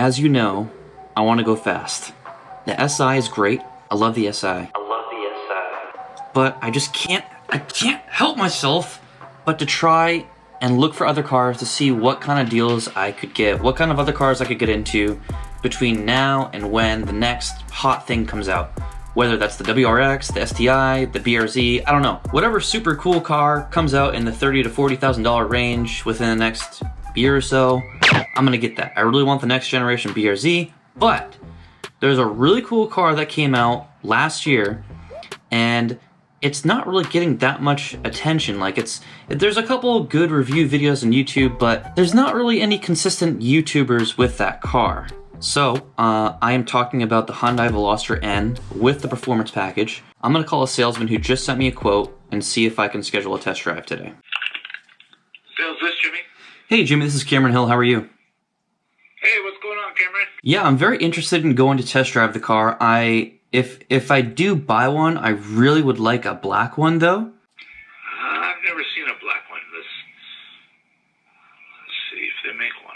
as you know, I want to go fast. The SI is great. I love the SI. But I can't help myself but to try and look for other cars to see what kind of deals I could get, what kind of other cars I could get into between now and when the next hot thing comes out. Whether that's the WRX, the STI, the BRZ, I don't know. Whatever super cool car comes out in the $30,000 to $40,000 range within the next year or so, I'm gonna get that. I really want the next generation BRZ, but there's a really cool car that came out last year, and it's not really getting that much attention. Like there's a couple good review videos on YouTube, but there's not really any consistent YouTubers with that car. So, I am talking about the Hyundai Veloster N with the performance package. I'm gonna call a salesman who just sent me a quote and see if I can schedule a test drive today. Sales, this Jimmy? Hey Jimmy, this is Cameron Hill, how are you? Hey, what's going on, Cameron? Yeah, I'm very interested in going to test drive the car. If I do buy one, I really would like a black one though. I've never seen a black one. Let's see if they make one.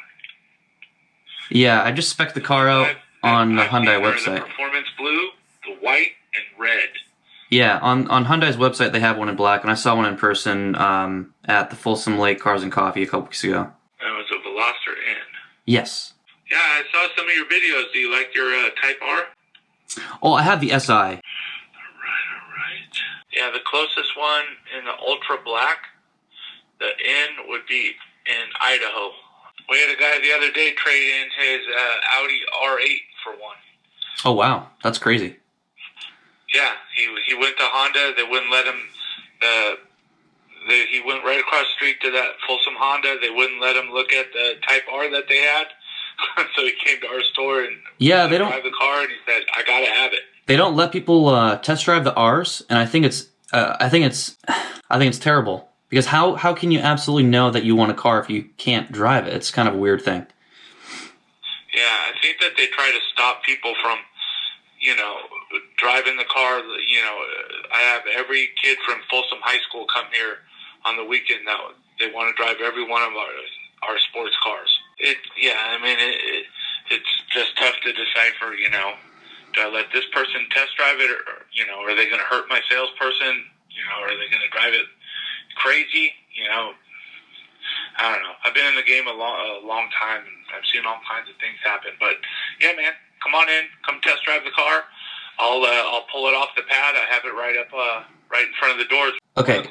Yeah, I just spec'd the car out on the Hyundai website. The performance blue, the white, and red. Yeah, on Hyundai's website they have one in black, and I saw one in person at the Folsom Lake Cars and Coffee a couple weeks ago. That was a Veloster N. Yes. Yeah, I saw some of your videos. Do you like your Type R? Oh, I have the SI. All right. Yeah, the closest one in the ultra black, the N would be in Idaho. We had a guy the other day trade in his Audi R8 for one. Oh, wow. That's crazy. Yeah, he went to Honda. They wouldn't let him. He went right across the street to that Folsom Honda. They wouldn't let him look at the Type R that they had. So he came to our store and they don't drive the car, and he said, "I gotta have it." They don't let people test drive the R's, and I think it's terrible. Because how can you absolutely know that you want a car if you can't drive it? It's kind of a weird thing. Yeah, I think that they try to stop people from, driving the car. I have every kid from Folsom High School come here on the weekend now. They want to drive every one of our sports cars. It's just tough to decipher, do I let this person test drive it, or are they going to hurt my salesperson? Are they going to drive it crazy? I don't know. I've been in the game a long time, and I've seen all kinds of things happen. But yeah, man, come on in, come test drive the car. I'll pull it off the pad. I have it right in front of the doors. Okay.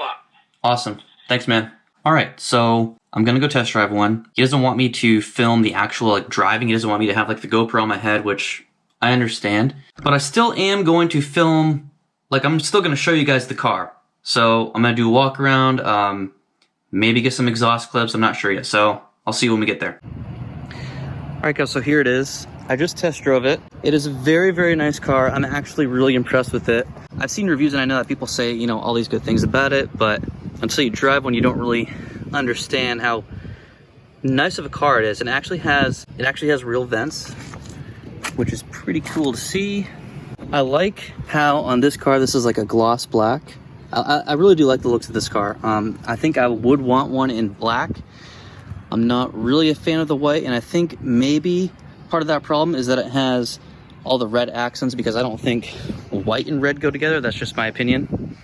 Awesome. Thanks, man. All right, so I'm gonna go test drive one. He doesn't want me to film the actual driving. He doesn't want me to have the GoPro on my head, which I understand. But I still am going to film. I'm still gonna show you guys the car. So I'm gonna do a walk around. Maybe get some exhaust clips. I'm not sure yet. So I'll see you when we get there. All right, guys. So here it is. I just test drove it. It is a very, very nice car. I'm actually really impressed with it. I've seen reviews and I know that people say, all these good things about it, but until you drive one, you don't really understand how nice of a car it is. And it actually has real vents, which is pretty cool to see. I like how on this car, this is like a gloss black. I really do like the looks of this car. I think I would want one in black. I'm not really a fan of the white, and I think maybe part of that problem is that it has all the red accents, because I don't think white and red go together. That's just my opinion.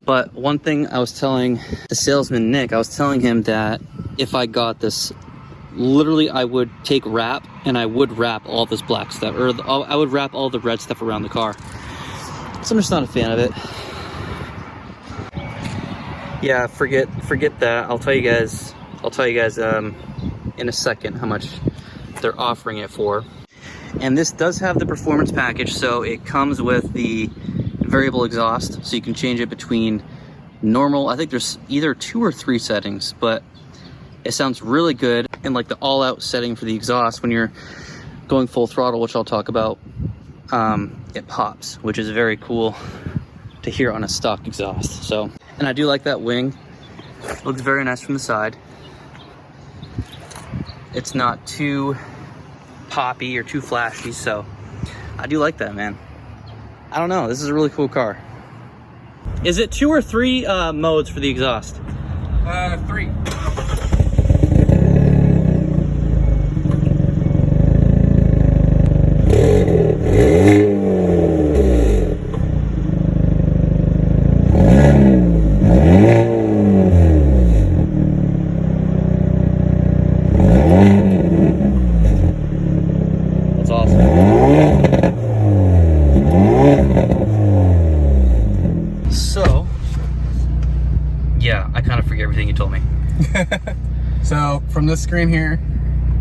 But one thing I was telling the salesman, Nick, I was telling him that if I got this, literally I would take wrap and I would wrap all this black stuff, or I would wrap all the red stuff around the car. So I'm just not a fan of it. Yeah, forget that. I'll tell you guys in a second how much they're offering it for. And this does have the performance package, so it comes with the variable exhaust, so you can change it between normal. I think there's either 2 or 3 settings, but it sounds really good. And the all-out setting for the exhaust, when you're going full throttle, which I'll talk about, it pops, which is very cool to hear on a stock exhaust. So, and I do like that wing. It looks very nice from the side. It's not too poppy or too flashy, so I do like that, man. I don't know, this is a really cool car. Is it 2 or 3 modes for the exhaust? 3. That's awesome. So, yeah, I kind of forget everything you told me. So from this screen here,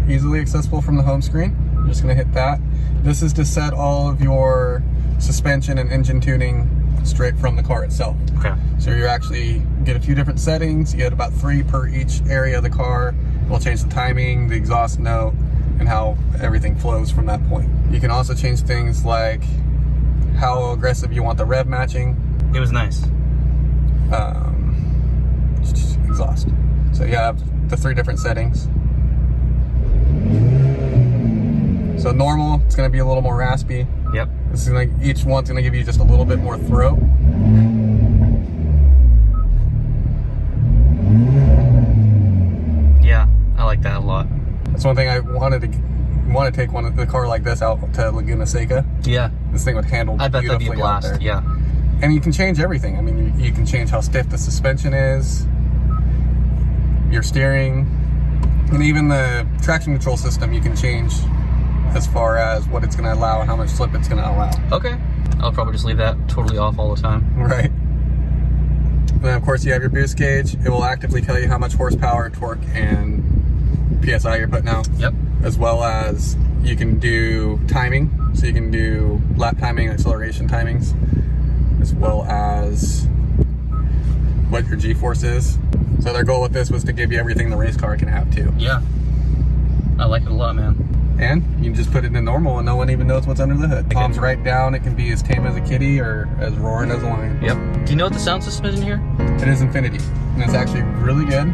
easily accessible from the home screen. I'm just gonna hit that. This is to set all of your suspension and engine tuning straight from the car itself. Okay. So you actually get a few different settings. You get about 3 per each area of the car. We'll change the timing, the exhaust note, and how everything flows from that point. You can also change things like how aggressive you want the rev matching. It was nice. Exhaust. So you have the 3 different settings. So normal, it's gonna be a little more raspy. Yep. This is like each one's gonna give you just a little bit more throat. Yeah, I like that a lot. That's one thing I want to take the car like this out to Laguna Seca. Yeah. This thing would handle I bet that'd be a beautifully out blast. there. Yeah. And you can change everything. I mean, you can change how stiff the suspension is, your steering, and even the traction control system you can change as far as what it's going to allow and how much slip it's going to allow. Okay. I'll probably just leave that totally off all the time. Right. And then of course you have your boost gauge. It will actively tell you how much horsepower, torque, and PSI you're putting out. Yep. As well as you can do timing. So you can do lap timing, acceleration timings, as well as what your G-force is. So their goal with this was to give you everything the race car can have too. Yeah. I like it a lot, man. And you can just put it in normal and no one even knows what's under the hood. Palms right down, it can be as tame as a kitty or as roaring as a lion. Yep. Do you know what the sound system is in here? It is Infinity, and it's actually really good.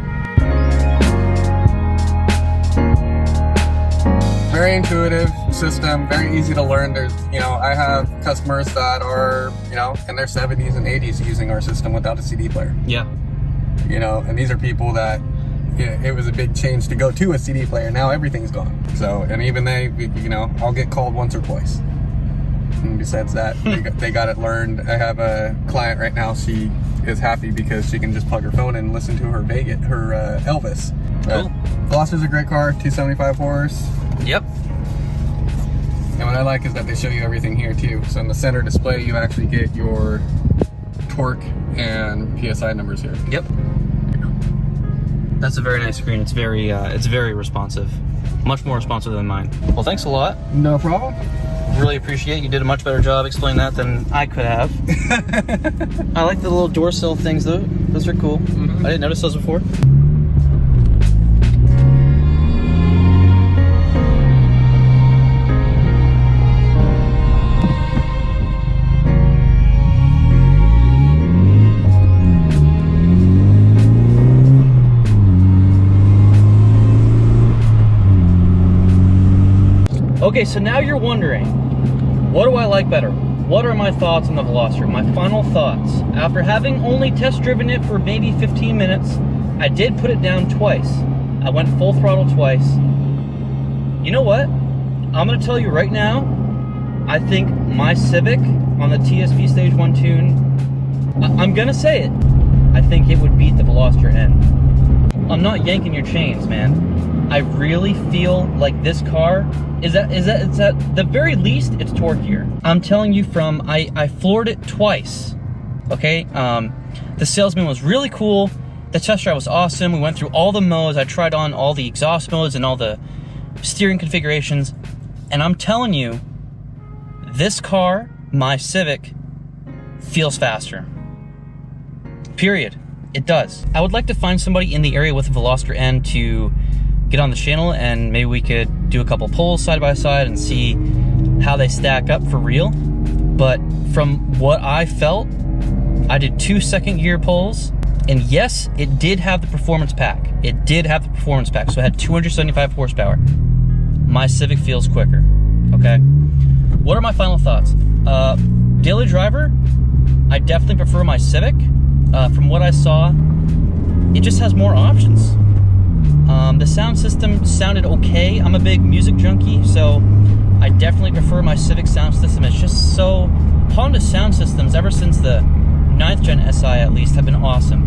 Very intuitive system, very easy to learn. There's, I have customers that are, in their 70s and 80s using our system without a CD player. Yeah. And these are people that, it was a big change to go to a CD player. Now everything's gone. So, and even they, I'll get called once or twice. And besides that, they got it learned. I have a client right now. She is happy because she can just plug her phone in and listen to her Elvis. Cool. Veloster's a great car, 275 horse. Yep. And what I like is that they show you everything here too. So in the center display, you actually get your torque and PSI numbers here. Yep. That's a very nice screen. It's very responsive. Much more responsive than mine. Well, thanks a lot. No problem. Really appreciate it. You did a much better job explaining that than I could have. I like the little door sill things though. Those are cool. I didn't notice those before. Okay, so now you're wondering, what do I like better? What are my thoughts on the Veloster? My final thoughts. After having only test driven it for maybe 15 minutes, I did put it down twice. I went full throttle twice. You know what? I'm gonna tell you right now, I think my Civic on the TSP Stage 1 tune, I'm gonna say it, I think it would beat the Veloster N. I'm not yanking your chains, man. I really feel like this car it's at the very least, it's torquier. I'm telling you I floored it twice, okay? The salesman was really cool. The test drive was awesome. We went through all the modes. I tried on all the exhaust modes and all the steering configurations. And I'm telling you, this car, my Civic, feels faster. Period. It does. I would like to find somebody in the area with a Veloster N to get on the channel, and maybe we could do a couple polls side by side and see how they stack up for real. But from what I felt, I did 2 second gear polls, and yes, it did have the performance pack. It did have the performance pack, so it had 275 horsepower. My Civic feels quicker, okay? What are my final thoughts? Daily driver, I definitely prefer my Civic. From what I saw, it just has more options. The sound system sounded okay. I'm a big music junkie, so I definitely prefer my Civic sound system. It's just so, Honda sound systems, ever since the 9th gen SI at least, have been awesome.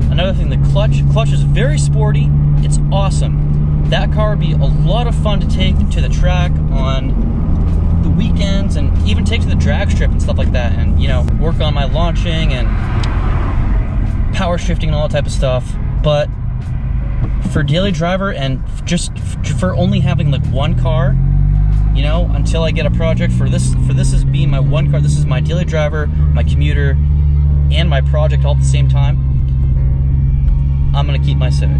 Another thing, the clutch is very sporty. It's awesome. That car would be a lot of fun to take to the track on the weekends, and even take to the drag strip and stuff like that, and you know, work on my launching and power shifting and all that type of stuff. But for daily driver, and just for only having like one car, you know, until I get a project for this is being my one car. This is my daily driver, my commuter, and my project all at the same time. I'm gonna keep my Civic.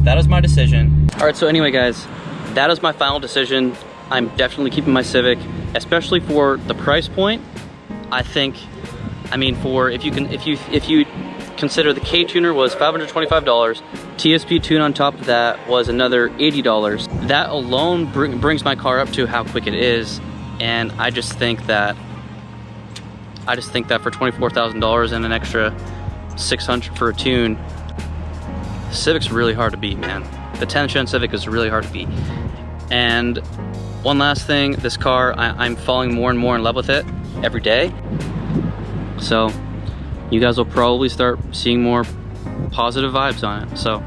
That is my decision. All right, so anyway, guys, that is my final decision. I'm definitely keeping my Civic, especially for the price point. I think, I mean, for if you consider the K tuner was $525, TSP tune on top of that was another $80. That alone brings my car up to how quick it is, and I just think that for $24,000 and an extra $600 for a tune, Civic's really hard to beat, man. The 10th gen Civic is really hard to beat. And one last thing, this car, I'm falling more and more in love with it every day. So you guys will probably start seeing more positive vibes on it. So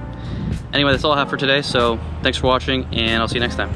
anyway, that's all I have for today. So thanks for watching, and I'll see you next time.